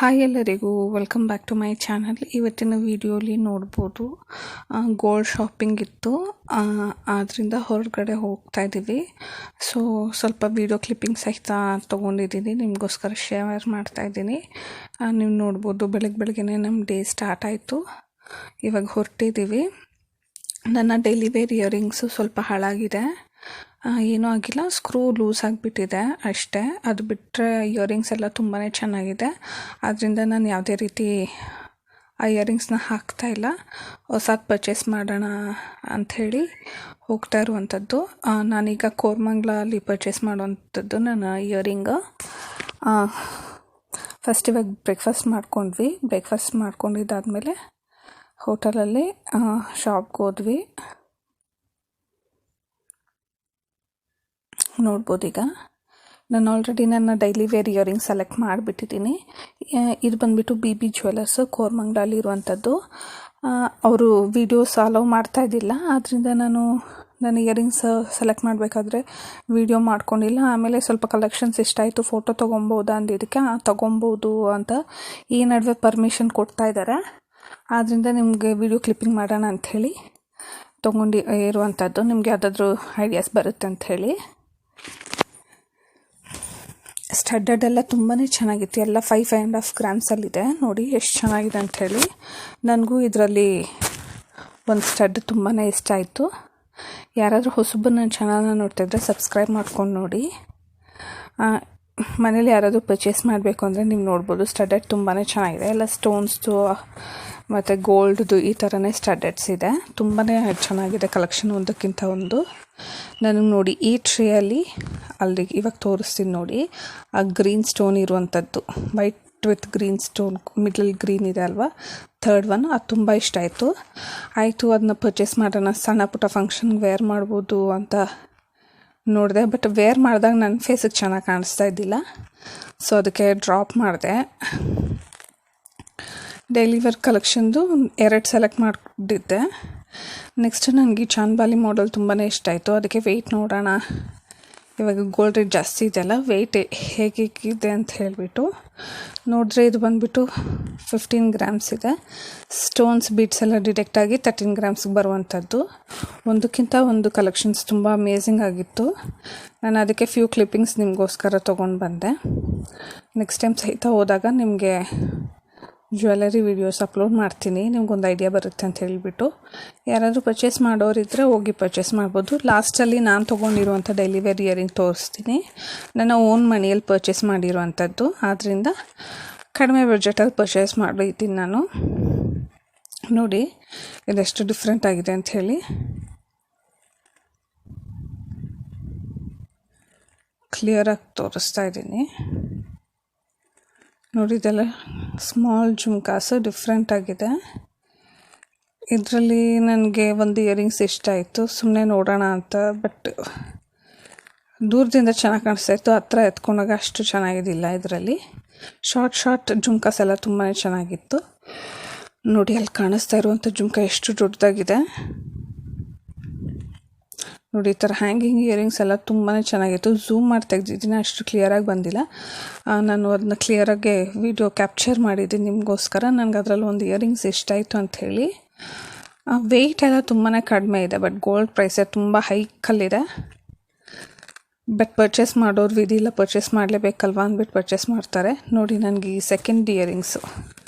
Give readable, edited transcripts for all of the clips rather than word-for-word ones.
Hi ಎಲ್ಲರಿಗೂ welcome back to my channel. ಇವತ್ತಿನ ವಿಡಿಯೋಲಿ ನೋಡ್ಬೋದು ಗೋಲ್ಡ್ ಶಾಪಿಂಗ್ ಇತ್ತು, ಆದ್ದರಿಂದ ಹೊರಗಡೆ ಹೋಗ್ತಾ ಇದ್ದೀವಿ. ಸೊ ಸ್ವಲ್ಪ ವಿಡಿಯೋ ಕ್ಲಿಪ್ಪಿಂಗ್ ಸಹಿತ ತೊಗೊಂಡಿದ್ದೀನಿ, ನಿಮಗೋಸ್ಕರ ಶೇರ್ ಮಾಡ್ತಾ ಇದ್ದೀನಿ. ನೀವು ನೋಡ್ಬೋದು ಬೆಳಗ್ಗೆನೇ ನಮ್ಮ ಡೇ ಸ್ಟಾರ್ಟ್ ಆಯಿತು. ಇವಾಗ ಹೊರಟಿದ್ದೀವಿ. ನನ್ನ ಡೈಲಿ ವೇರ್ ಇಯರಿಂಗ್ಸು ಸ್ವಲ್ಪ ಹಾಳಾಗಿದೆ, ಏನೂ ಆಗಿಲ್ಲ, ಸ್ಕ್ರೂ ಲೂಸ್ ಆಗಿಬಿಟ್ಟಿದೆ ಅಷ್ಟೇ. ಅದು ಬಿಟ್ಟರೆ ಇಯರಿಂಗ್ಸ್ ಎಲ್ಲ ತುಂಬಾ ಚೆನ್ನಾಗಿದೆ. ಆದ್ದರಿಂದ ನಾನು ಯಾವುದೇ ರೀತಿ ಆ ಇಯರಿಂಗ್ಸ್ನ ಹಾಕ್ತಾಯಿಲ್ಲ. ಹೊಸದು ಪರ್ಚೇಸ್ ಮಾಡೋಣ ಅಂಥೇಳಿ ಹೋಗ್ತಾ ಇರುವಂಥದ್ದು. ನಾನೀಗ ಕೋರಮಂಗ್ಲಲ್ಲಿ ಪರ್ಚೇಸ್ ಮಾಡುವಂಥದ್ದು ನನ್ನ ಇಯರಿಂಗ್. ಫಸ್ಟ್ ಇವಾಗ ಬ್ರೇಕ್ಫಾಸ್ಟ್ ಮಾಡ್ಕೊಂಡ್ವಿ. ಬ್ರೇಕ್ಫಾಸ್ಟ್ ಮಾಡ್ಕೊಂಡಿದ್ದಾದಮೇಲೆ ಹೋಟೆಲಲ್ಲಿ ಶಾಪ್ಗೆ ಹೋದ್ವಿ. ನೋಡ್ಬೋದು, ಈಗ ನಾನು ಆಲ್ರೆಡಿ ನನ್ನ ಡೈಲಿ ವೇರ್ ಇಯರಿಂಗ್ ಸೆಲೆಕ್ಟ್ ಮಾಡಿಬಿಟ್ಟಿದ್ದೀನಿ. ಇದು ಬಂದುಬಿಟ್ಟು BB ಜ್ಯುವೆಲರ್ಸು, ಕೋರಮಂಗ್ಲಲ್ಲಿ ಇರುವಂಥದ್ದು. ಅವರು ವೀಡಿಯೋಸ್ ಅಲೋ ಮಾಡ್ತಾ ಇದ್ದಿಲ್ಲ, ಆದ್ದರಿಂದ ನನ್ನ ಇಯರಿಂಗ್ಸ್ ಸೆಲೆಕ್ಟ್ ಮಾಡಬೇಕಾದ್ರೆ ವೀಡಿಯೋ ಮಾಡ್ಕೊಂಡಿಲ್ಲ. ಆಮೇಲೆ ಸ್ವಲ್ಪ ಕಲೆಕ್ಷನ್ಸ್ ಇಷ್ಟ ಆಯಿತು, ಫೋಟೋ ತೊಗೊಬೋದಾ ಅಂದಿದ್ದಕ್ಕೆ ತೊಗೊಬೋದು ಅಂತ ಈ ನಡುವೆ ಪರ್ಮಿಷನ್ ಕೊಡ್ತಾ ಇದ್ದಾರೆ. ಆದ್ದರಿಂದ ನಿಮಗೆ ವೀಡಿಯೋ ಕ್ಲಿಪ್ಪಿಂಗ್ ಮಾಡೋಣ ಅಂಥೇಳಿ ತೊಗೊಂಡು ಇರುವಂಥದ್ದು. ನಿಮಗೆ ಯಾವುದಾದ್ರೂ ಐಡಿಯಾಸ್ ಬರುತ್ತೆ ಅಂಥೇಳಿ. ಸ್ಟಡ್ಡಡ್ ಎಲ್ಲ ತುಂಬಾ ಚೆನ್ನಾಗಿತ್ತು, ಎಲ್ಲ 5.5 ಗ್ರಾಮ್ಸಲ್ಲಿದೆ. ನೋಡಿ ಎಷ್ಟು ಚೆನ್ನಾಗಿದೆ ಅಂಥೇಳಿ. ನನಗೂ ಇದರಲ್ಲಿ ಒಂದು ಸ್ಟಡ್ ತುಂಬಾ ಇಷ್ಟ ಆಯಿತು. ಯಾರಾದರೂ ಹೊಸಬರು ನನ್ನ ಚಾನಲ್ನ ನೋಡ್ತಾಯಿದ್ರೆ ಸಬ್ಸ್ಕ್ರೈಬ್ ಮಾಡ್ಕೊಂಡು ನೋಡಿ. ಮನೇಲಿ ಯಾರಾದರೂ ಪರ್ಚೇಸ್ ಮಾಡಬೇಕು ಅಂದರೆ ನೀವು ನೋಡ್ಬೋದು, ಸ್ಟಡ್ಡೆಡ್ ತುಂಬಾ ಚೆನ್ನಾಗಿದೆ. ಎಲ್ಲ ಸ್ಟೋನ್ಸ್ದು ಮತ್ತು ಗೋಲ್ಡ್ದು ಈ ಥರನೇ ಸ್ಟಡ್ಡೆಡ್ಸ್ ಇದೆ. ತುಂಬಾ ಚೆನ್ನಾಗಿದೆ ಕಲೆಕ್ಷನ್, ಒಂದಕ್ಕಿಂತ ಒಂದು. ನನಗೆ ನೋಡಿ ಈ ಟ್ರೇಯಲ್ಲಿ ಅಲ್ಲಿ ಇವಾಗ ತೋರಿಸ್ತೀನಿ ನೋಡಿ, ಆ ಗ್ರೀನ್ ಸ್ಟೋನ್ ಇರುವಂಥದ್ದು, white with green stone, middle green ಇದೆ ಅಲ್ವಾ, ಥರ್ಡ್ ಒನ್, ಅದು ತುಂಬ ಇಷ್ಟ ಆಯಿತು. ಅದನ್ನ ಪರ್ಚೇಸ್ ಮಾಡೋಣ, ಸಣ್ಣ ಪುಟ್ಟ ಫಂಕ್ಷನ್ಗೆ ವೇರ್ ಮಾಡ್ಬೋದು ಅಂತ ನೋಡಿದೆ. ಬಟ್ ವೇರ್ ಮಾಡಿದಾಗ ನನ್ನ ಫೇಸಿಗೆ ಚೆನ್ನಾಗಿ ಕಾಣಿಸ್ತಾ ಇದ್ದಿಲ್ಲ, ಸೊ ಅದಕ್ಕೆ ಡ್ರಾಪ್ ಮಾಡಿದೆ. ಡೈಲಿ ವೇರ್ ಕಲೆಕ್ಷನ್ದು 2 ಸೆಲೆಕ್ಟ್ ಮಾಡಿದ್ದೆ. ನೆಕ್ಸ್ಟ್ ನನಗೆ ಚಾಂದ್ಬಾಲಿ ಮಾಡೆಲ್ ತುಂಬಾ ಇಷ್ಟ ಆಯಿತು, ಅದಕ್ಕೆ ವೆಯ್ಟ್ ನೋಡೋಣ. ಇವಾಗ ಗೋಲ್ಡ್ ರೇಟ್ ಜಾಸ್ತಿ ಇದೆಯಲ್ಲ, ವೆಯ್ಟ್ ಹೇಗಿದೆ ಅಂತ ಹೇಳಿಬಿಟ್ಟು ನೋಡಿದ್ರೆ ಇದು ಬಂದುಬಿಟ್ಟು 15 ಗ್ರಾಮ್ಸ್ ಇದೆ. ಸ್ಟೋನ್ಸ್ ಬೀಡ್ಸ್ ಎಲ್ಲ ಡಿಟೆಕ್ಟ್ ಆಗಿ 13 ಗ್ರಾಮ್ಸ್ಗೆ ಬರುವಂಥದ್ದು. ಒಂದಕ್ಕಿಂತ ಒಂದು ಕಲೆಕ್ಷನ್ಸ್ ತುಂಬ ಅಮೇಝಿಂಗ್ ಆಗಿತ್ತು. ನಾನು ಅದಕ್ಕೆ ಫ್ಯೂ ಕ್ಲಿಪ್ಪಿಂಗ್ಸ್ ನಿಮಗೋಸ್ಕರ ತೊಗೊಂಡು ಬಂದೆ. ನೆಕ್ಸ್ಟ್ ಟೈಮ್ ಸಹಿತ ಹೋದಾಗ ನಿಮಗೆ ಜ್ಯುವೆಲರಿ ವೀಡಿಯೋಸ್ ಅಪ್ಲೋಡ್ ಮಾಡ್ತೀನಿ, ನಿಮ್ಗೊಂದು ಐಡಿಯಾ ಬರುತ್ತೆ ಅಂತ ಹೇಳಿಬಿಟ್ಟು. ಯಾರಾದರೂ ಪರ್ಚೇಸ್ ಮಾಡೋರಿದ್ದರೆ ಹೋಗಿ ಪರ್ಚೇಸ್ ಮಾಡ್ಬೋದು. ಲಾಸ್ಟಲ್ಲಿ ನಾನು ತೊಗೊಂಡಿರುವಂಥ ಡೈಲಿ ವೇರ್ ಇಯರಿಂಗ್ ತೋರಿಸ್ತೀನಿ. ನನ್ನ ಓನ್ ಮನಿಯಲ್ಲಿ ಪರ್ಚೇಸ್ ಮಾಡಿರುವಂಥದ್ದು, ಆದ್ದರಿಂದ ಕಡಿಮೆ ಬಜೆಟಲ್ಲಿ ಪರ್ಚೇಸ್ ಮಾಡಿದ್ದೀನಿ ನಾನು. ನೋಡಿ ಇದೆಷ್ಟು ಡಿಫ್ರೆಂಟ್ ಆಗಿದೆ ಅಂಥೇಳಿ. ಕ್ಲಿಯರಾಗಿ ತೋರಿಸ್ತಾ ಇದ್ದೀನಿ ನೋಡಿ. ಇದೆಲ್ಲ ಸ್ಮಾಲ್ ಜುಮ್ಕಾಸು ಡಿಫ್ರೆಂಟ್ ಆಗಿದೆ. ಇದರಲ್ಲಿ ನನಗೆ ಒಂದು ಇಯರಿಂಗ್ಸ್ ಇಷ್ಟ ಆಯಿತು, ಸುಮ್ಮನೆ ನೋಡೋಣ ಅಂತ. ಬಟ್ ದೂರದಿಂದ ಚೆನ್ನಾಗಿ ಕಾಣಿಸ್ತಾ ಇತ್ತು, ಹತ್ರ ಎತ್ಕೊಂಡಾಗ ಅಷ್ಟು ಚೆನ್ನಾಗಿದ್ದಿಲ್ಲ. ಇದರಲ್ಲಿ ಶಾರ್ಟ್ ಜುಮ್ಕಾಸ್ ಎಲ್ಲ ತುಂಬಾ ಚೆನ್ನಾಗಿತ್ತು. ನೋಡಿ ಅಲ್ಲಿ ಕಾಣಿಸ್ತಾ ಇರುವಂಥ ಜುಮ್ಕಾ ಎಷ್ಟು ದೊಡ್ಡದಾಗಿದೆ ನೋಡಿ. ಈ ಥರ ಹ್ಯಾಂಗಿಂಗ್ ಇಯರಿಂಗ್ಸ್ ಎಲ್ಲ ತುಂಬಾ ಚೆನ್ನಾಗಿತ್ತು. ಝೂಮ್ ಮಾಡಿ ತೆಗೆದಿದ್ದೀನಿ, ಅಷ್ಟು ಕ್ಲಿಯರಾಗಿ ಬಂದಿಲ್ಲ. ನಾನು ಅದನ್ನ ಕ್ಲಿಯರಾಗಿ ವಿಡಿಯೋ ಕ್ಯಾಪ್ಚರ್ ಮಾಡಿದ್ದೀನಿ ನಿಮಗೋಸ್ಕರ. ನನಗೆ ಅದರಲ್ಲಿ ಒಂದು ಇಯರಿಂಗ್ಸ್ ಇಷ್ಟ ಆಯಿತು ಅಂಥೇಳಿ. ವೆಯ್ಟ್ ಎಲ್ಲ ತುಂಬಾ ಕಡಿಮೆ ಇದೆ, ಬಟ್ ಗೋಲ್ಡ್ ಪ್ರೈಸೇ ತುಂಬ ಹೈಕಲ್ಲಿದೆ. ಬಟ್ ಪರ್ಚೇಸ್ ಮಾಡೋರು ವಿಧಿಲ್ಲ, ಪರ್ಚೇಸ್ ಮಾಡಲೇಬೇಕಲ್ವಾ ಅಂದ್ಬಿಟ್ಟು ಪರ್ಚೇಸ್ ಮಾಡ್ತಾರೆ. ನೋಡಿ ನನಗೆ ಈ ಸೆಕೆಂಡ್ ಇಯರಿಂಗ್ಸು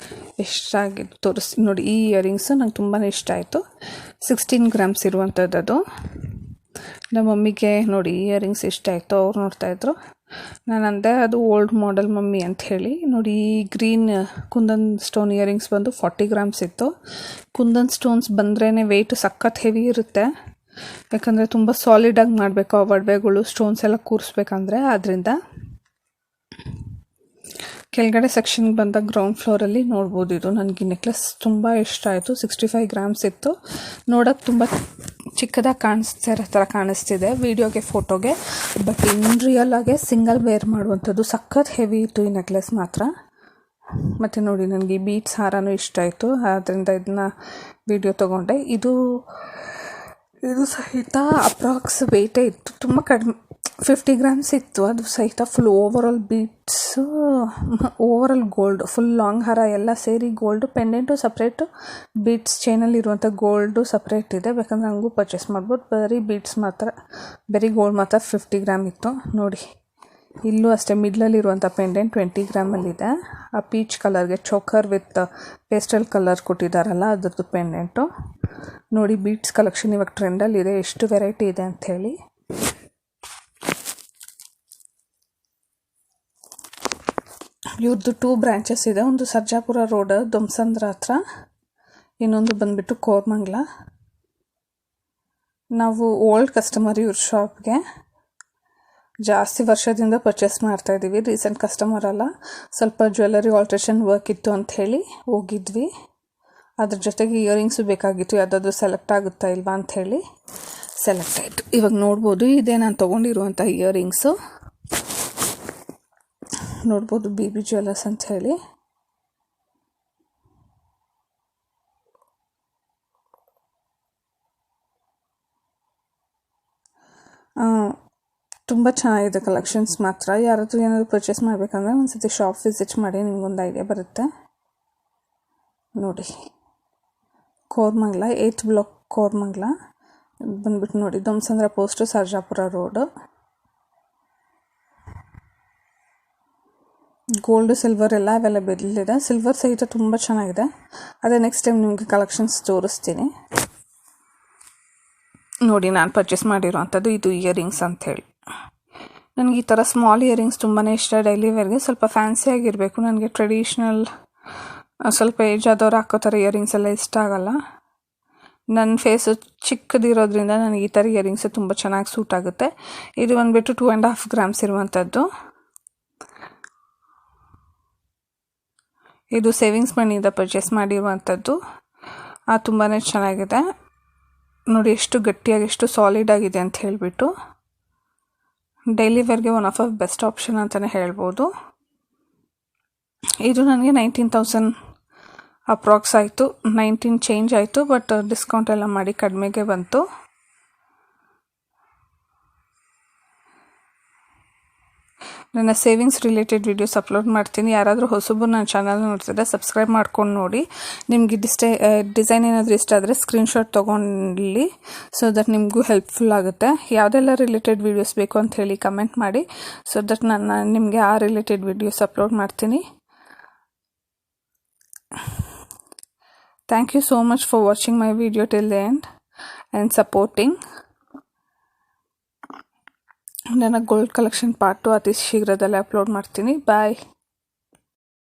ಎಷ್ಟಾಗಿದ್ದು ತೋರಿಸ್ತೀನಿ ನೋಡಿ. ಈ ಇಯರಿಂಗ್ಸು ನಂಗೆ ತುಂಬಾ ಇಷ್ಟ ಆಯಿತು. 16 ಗ್ರಾಮ್ಸ್ ಇರುವಂಥದ್ದು ಅದು. ನಮ್ಮ ಮಮ್ಮಿಗೆ ನೋಡಿ ಇಯರಿಂಗ್ಸ್ ಇಷ್ಟ ಆಯಿತು, ಅವ್ರು ನೋಡ್ತಾಯಿದ್ರು. ನಾನು ಅಂದೆ ಅದು ಓಲ್ಡ್ ಮಾಡೆಲ್ ಮಮ್ಮಿ ಅಂತ ಹೇಳಿ. ನೋಡಿ ಈ ಗ್ರೀನ್ ಕುಂದನ್ ಸ್ಟೋನ್ ಇಯರಿಂಗ್ಸ್ ಬಂದು 40 ಗ್ರಾಮ್ಸ್ ಇತ್ತು. ಕುಂದನ್ ಸ್ಟೋನ್ಸ್ ಬಂದ್ರೇ ವೆಯ್ಟು ಸಖತ್ ಹೆವಿ ಇರುತ್ತೆ, ಯಾಕಂದರೆ ತುಂಬ ಸಾಲಿಡಾಗಿ ಮಾಡಬೇಕು ಆ ಒಡವೆಗಳು, ಸ್ಟೋನ್ಸ್ ಎಲ್ಲ ಕೂರಿಸ್ಬೇಕಂದ್ರೆ. ಆದ್ದರಿಂದ ಕೆಳಗಡೆ ಸೆಕ್ಷನ್ಗೆ ಬಂದಾಗ ಗ್ರೌಂಡ್ ಫ್ಲೋರಲ್ಲಿ ನೋಡ್ಬೋದು. ಇದು ನನಗೆ ನೆಕ್ಲೆಸ್ ತುಂಬ ಇಷ್ಟ ಆಯಿತು. 65 ಗ್ರಾಮ್ಸ್ ಇತ್ತು. ನೋಡೋಕ್ಕೆ ತುಂಬ ಚಿಕ್ಕದಾಗಿ ಕಾಣಿಸ್ತಿರೋ ಥರ ಕಾಣಿಸ್ತಿದೆ ವೀಡಿಯೋಗೆ, ಫೋಟೋಗೆ. ಬಟ್ ಇನ್ ರಿಯಲ್ ಆಗಿ ಸಿಂಗಲ್ ವೇರ್ ಮಾಡುವಂಥದ್ದು ಸಖತ್ ಹೆವಿ ಇತ್ತು ಈ ನೆಕ್ಲೆಸ್ ಮಾತ್ರ. ಮತ್ತು ನೋಡಿ ನನಗೆ ಈ ಬೀಟ್ಸ್ ಹಾರನೂ ಇಷ್ಟ ಆಯಿತು, ಆದ್ದರಿಂದ ಇದನ್ನ ವಿಡಿಯೋ ತೊಗೊಂಡೆ. ಇದು ಸಹಿತ ಅಪ್ರಾಕ್ಸ್ ವೆಯ್ಟೇ ಇತ್ತು, ತುಂಬ ಕಡಿಮೆ 50 ಗ್ರಾಮ್ಸ್ ಇತ್ತು. ಅದು ಸಹಿತ full overall beads, overall gold, full long ಹಾರ ಎಲ್ಲ ಸೇರಿ ಗೋಲ್ಡು, ಪೆಂಡೆಂಟು ಸಪ್ರೇಟು, ಬೀಡ್ಸ್ ಚೈನಲ್ಲಿರುವಂಥ ಗೋಲ್ಡು ಸಪ್ರೇಟ್ ಇದೆ. ಬೇಕಂದ್ರೆ ಹಂಗೂ ಪರ್ಚೇಸ್ ಮಾಡ್ಬೋದು. ಬರೀ ಬೀಡ್ಸ್ ಮಾತ್ರ, ಬರೀ ಗೋಲ್ಡ್ ಮಾತ್ರ 50 ಗ್ರಾಮ್ ಇತ್ತು ನೋಡಿ. ಇಲ್ಲೂ ಅಷ್ಟೇ ಮಿಡ್ಲಲ್ಲಿರುವಂಥ ಪೆಂಡೆಂಟ್ 20 ಗ್ರಾಮಲ್ಲಿದೆ. ಆ ಪೀಚ್ ಕಲರ್ಗೆ ಚೋಕರ್ ವಿತ್ ಪೇಸ್ಟಲ್ ಕಲರ್ ಕೊಟ್ಟಿದ್ದಾರಲ್ಲ ಅದ್ರದ್ದು ಪೆಂಡೆಂಟು ನೋಡಿ. ಬೀಡ್ಸ್ ಕಲೆಕ್ಷನ್ ಇವಾಗ ಟ್ರೆಂಡಲ್ಲಿದೆ, ಎಷ್ಟು ವೆರೈಟಿ ಇದೆ ಅಂಥೇಳಿ. ಇವ್ರದ್ದು 2 ಬ್ರ್ಯಾಂಚಸ್ ಇದೆ. ಒಂದು ಸರ್ಜಾಪುರ ರೋಡ್ ದೊಮ್ಸಂದ್ರ ಹತ್ರ, ಇನ್ನೊಂದು ಬಂದುಬಿಟ್ಟು ಕೋರ್ಮಂಗ್ಲ. ನಾವು ಓಲ್ಡ್ ಕಸ್ಟಮರ್ ಇವ್ರ ಶಾಪ್ಗೆ, ಜಾಸ್ತಿ ವರ್ಷದಿಂದ ಪರ್ಚೇಸ್ ಮಾಡ್ತಾಯಿದ್ದೀವಿ. ರೀಸೆಂಟ್ ಕಸ್ಟಮರ್ ಅಲ್ಲ, ಸ್ವಲ್ಪ ಜ್ಯುವೆಲ್ಲರಿ ಆಲ್ಟ್ರೇಷನ್ ವರ್ಕ್ ಇತ್ತು ಅಂಥೇಳಿ ಹೋಗಿದ್ವಿ. ಅದ್ರ ಜೊತೆಗೆ ಇಯರಿಂಗ್ಸು ಬೇಕಾಗಿತ್ತು, ಯಾವುದಾದ್ರೂ ಸೆಲೆಕ್ಟ್ ಆಗುತ್ತಾ ಇಲ್ವಾ ಅಂಥೇಳಿ ಸೆಲೆಕ್ಟ್ ಆಯಿತು. ಇವಾಗ ನೋಡ್ಬೋದು, ಇದೇ ನಾನು ತೊಗೊಂಡಿರುವಂಥ ಇಯರಿಂಗ್ಸು ನೋಡ್ಬೋದು, BB ಜ್ಯುವೆಲ್ಲರ್ಸ್ ಅಂತ ಹೇಳಿ. ತುಂಬ ಚೆನ್ನಾಗಿದೆ ಕಲೆಕ್ಷನ್ಸ್ ಮಾತ್ರ. ಯಾರಾದರೂ ಏನಾದರೂ ಪರ್ಚೇಸ್ ಮಾಡಬೇಕಂದ್ರೆ ಒಂದ್ಸತಿ ಶಾಪ್ ವಿಸಿಟ್ ಮಾಡಿ, ನಿಮ್ಗೊಂದು ಐಡಿಯಾ ಬರುತ್ತೆ ನೋಡಿ. ಕೋರ್ಮಂಗ್ಲ 8th ಬ್ಲಾಕ್ ಕೋರ್ಮಂಗ್ಲ ಬಂದ್ಬಿಟ್ಟು ನೋಡಿ. Dommasandra post Sarjapur road. Gold silver ಎಲ್ಲ ಅವೈಲೇಬಲ್ ಇದೆ. ಸಿಲ್ವರ್ ಸಹಿತ ತುಂಬ ಚೆನ್ನಾಗಿದೆ. ಅದೇ ನೆಕ್ಸ್ಟ್ ಟೈಮ್ ನಿಮಗೆ ಕಲೆಕ್ಷನ್ಸ್ ತೋರಿಸ್ತೀನಿ ನೋಡಿ. ನಾನು ಪರ್ಚೇಸ್ ಮಾಡಿರೋವಂಥದ್ದು ಇದು ಇಯರಿಂಗ್ಸ್ ಅಂಥೇಳಿ. ನನಗೆ ಈ ಥರ ಸ್ಮಾಲ್ ಇಯರಿಂಗ್ಸ್ ತುಂಬಾ ಇಷ್ಟ. ಡೈಲಿ ವೇರ್ಗೆ ಸ್ವಲ್ಪ ಫ್ಯಾನ್ಸಿಯಾಗಿರಬೇಕು. ನನಗೆ ಟ್ರೆಡಿಷ್ನಲ್ ಸ್ವಲ್ಪ ಏಜ್ ಆದವ್ರು ಹಾಕೋ ಥರ ಇಯರಿಂಗ್ಸ್ ಎಲ್ಲ ಇಷ್ಟ ಆಗಲ್ಲ. ನನ್ನ ಫೇಸು ಚಿಕ್ಕದಿರೋದ್ರಿಂದ ನನಗೆ ಈ ಥರ ಇಯರಿಂಗ್ಸು ತುಂಬ ಚೆನ್ನಾಗಿ ಸೂಟ್ ಆಗುತ್ತೆ. ಇದು ಬಂದುಬಿಟ್ಟು 2.5 ಗ್ರಾಮ್ಸ್ ಇರುವಂಥದ್ದು. ಇದು ಸೇವಿಂಗ್ಸ್ ಮನಿಯಿಂದ ಪರ್ಚೇಸ್ ಮಾಡಿರುವಂಥದ್ದು. ತುಂಬಾ ಚೆನ್ನಾಗಿದೆ ನೋಡಿ, ಎಷ್ಟು ಗಟ್ಟಿಯಾಗಿ, ಎಷ್ಟು ಸಾಲಿಡ್ ಆಗಿದೆ ಅಂತ ಹೇಳಿಬಿಟ್ಟು. ಡೈಲಿ ವೇರ್ಗೆ ಒನ್ ಆಫ್ ಬೆಸ್ಟ್ ಆಪ್ಷನ್ ಅಂತಲೇ ಹೇಳ್ಬೋದು. ಇದು ನನಗೆ 19,000 ಅಪ್ರಾಕ್ಸ್ ಆಯಿತು. 19 ಚೇಂಜ್ ಆಯಿತು, ಬಟ್ ಡಿಸ್ಕೌಂಟ್ ಎಲ್ಲ ಮಾಡಿ ಕಡಿಮೆಗೆ ಬಂತು. ನನ್ನ ಸೇವಿಂಗ್ಸ್ ರಿಲೇಟೆಡ್ ವೀಡಿಯೋಸ್ ಅಪ್ಲೋಡ್ ಮಾಡ್ತೀನಿ. ಯಾರಾದರೂ ಹೊಸಬರು ನನ್ನ ಚಾನಲ್ ನೋಡ್ತಿದ್ದರೆ ಸಬ್ಸ್ಕ್ರೈಬ್ ಮಾಡ್ಕೊಂಡು ನೋಡಿ. ನಿಮಗೆ ಡಿಸೈನ್ ಏನಾದರೂ ಇಷ್ಟ ಆದರೆ ಸ್ಕ್ರೀನ್ಶಾಟ್ ತೊಗೊಂಡು, ಸೊ ದಟ್ ನಿಮಗೂ ಹೆಲ್ಪ್ಫುಲ್ ಆಗುತ್ತೆ. ಯಾವುದೆಲ್ಲ ರಿಲೇಟೆಡ್ ವೀಡಿಯೋಸ್ ಬೇಕು ಅಂತ ಹೇಳಿ ಕಮೆಂಟ್ ಮಾಡಿ, ಸೊ ದಟ್ ನಾನು ನಿಮಗೆ ಆ ರಿಲೇಟೆಡ್ ವೀಡಿಯೋಸ್ ಅಪ್ಲೋಡ್ ಮಾಡ್ತೀನಿ. Thank you so much for watching my video till the end and supporting. ನನ್ನ ಗೋಲ್ಡ್ ಕಲೆಕ್ಷನ್ ಪಾರ್ಟ್ 2 ಅತಿ ಶೀಘ್ರದಲ್ಲೇ ಅಪ್ಲೋಡ್ ಮಾಡ್ತೀನಿ. ಬಾಯ್.